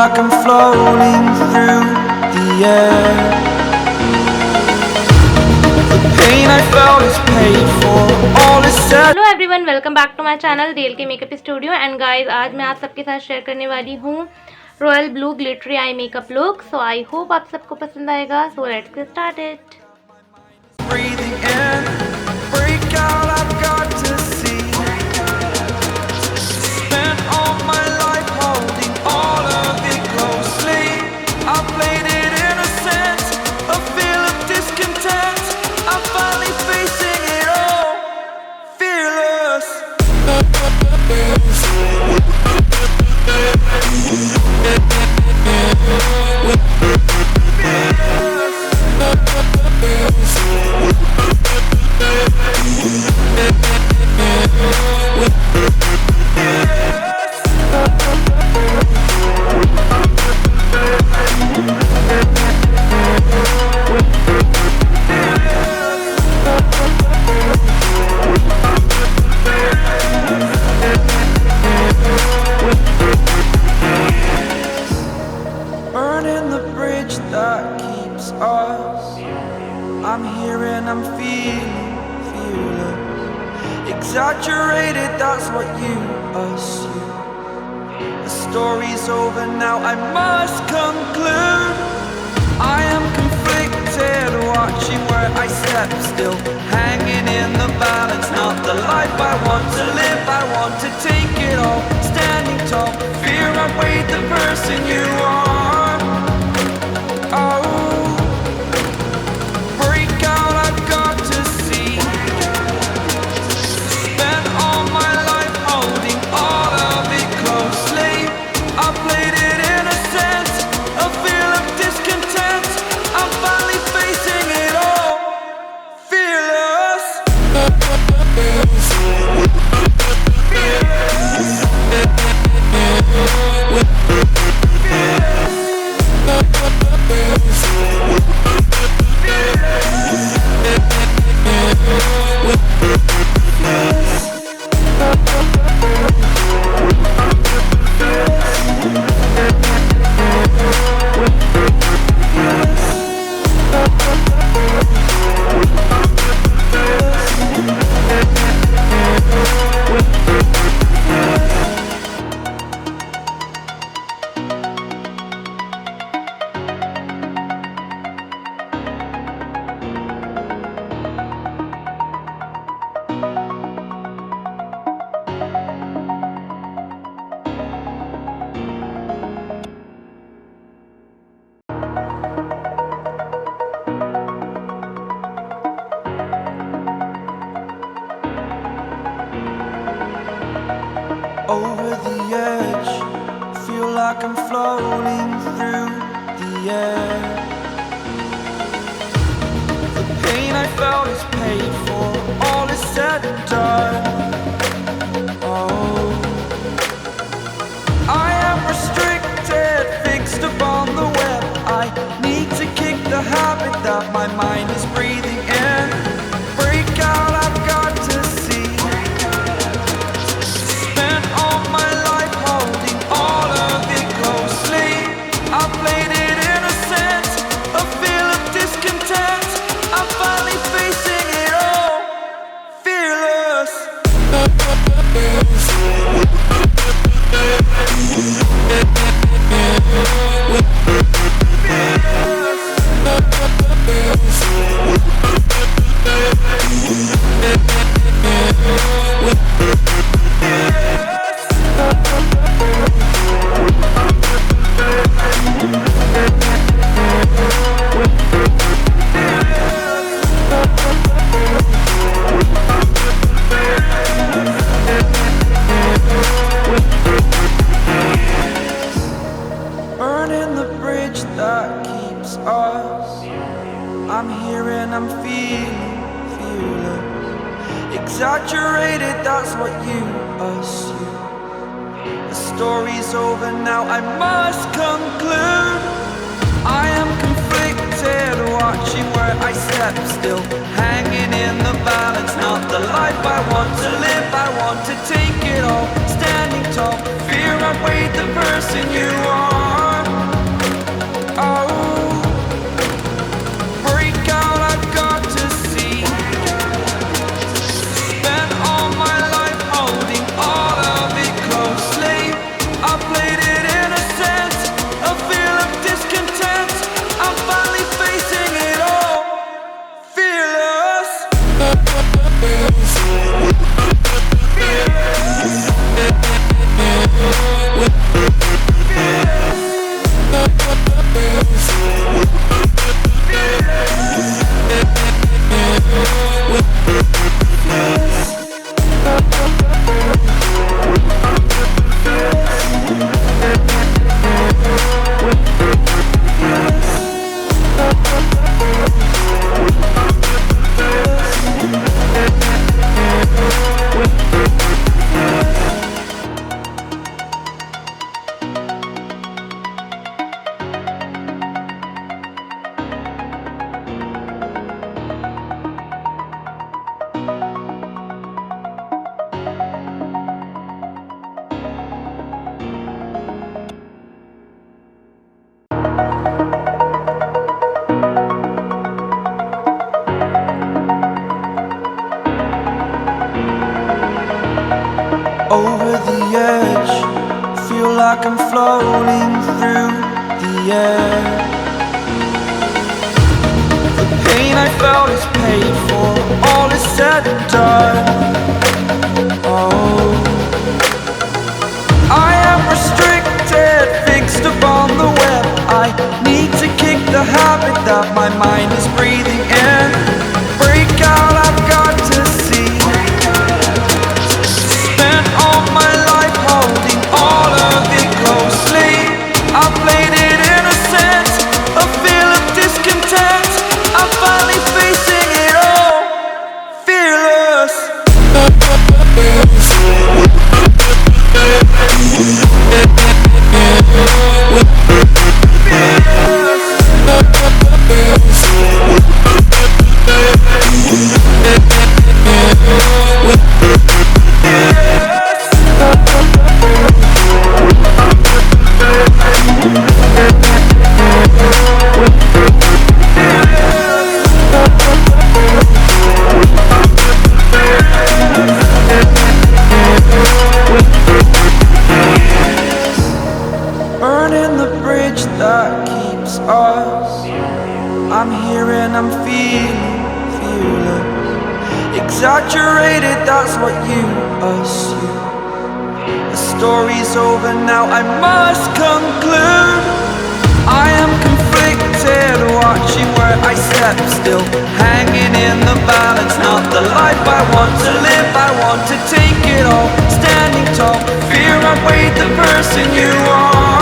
Hello everyone, welcome back to my channel DLK makeup studio. And guys, आज मैं आप सबके साथ शेयर करने वाली हूँ royal blue glittery eye makeup look. So I hope आप सबको पसंद आएगा। So let's get started. Breathing in, break out, I've got to see. Spent all my life holding all of it closely. I played it innocent, a feel of discontent. I'm finally facing it all, fearless. Burning the bridge that keeps us. I'm here and I'm feeling fearless. Exaggerated, that's what you assume. The story's over now, I must conclude. I am conflicted, watching where I step still, hanging in the balance. Not the life I want to live, I want to take it all. Standing tall, fear outweighed the person you are. Oh, break out, I've got to see. Spent all my life holding all of it closely. I played it innocent, a feel of discontent. I'm finally facing it all, fearless. Over the edge, feel like I'm floating through the air. The pain I felt is paid for, all is said and done. Oh, I am restricted, fixed upon the web. I need to kick the habit that my mind is breathing in. Break out, I've got to see. Spent all my life holding all of it closely. I played it innocent, a feel of discontent. I'm finally facing it all, fearless. Burning the bridge that keeps us. I'm here and I'm feeling fearless. Exaggerated, that's what you assume. The story's over now, I must conclude. I am conflicted, watching where I step still, hanging in the balance. Not the life I want to live, I want to take it all. Standing tall, fear outweighed the person you are. over the edge. Feel like I'm floating through the air. The pain I felt is paid for, all is said and done. Oh, I am restricted, fixed upon the web. I need to kick the habit that my mind is breathing in. Break out, I've got to see. Spent all my life holding all of it closely. I played it innocent, a feel of discontent. I'm finally facing it all, fearless. Burning the bridge that keeps us. I'm here and I'm feeling fearless. Exaggerated, that's what you assume. The story's over now, I must conclude. I am conflicted, watching where I step still, hanging in the balance. Not the life I want to live, I want to take it all. Standing tall, fear I weighed the person you are.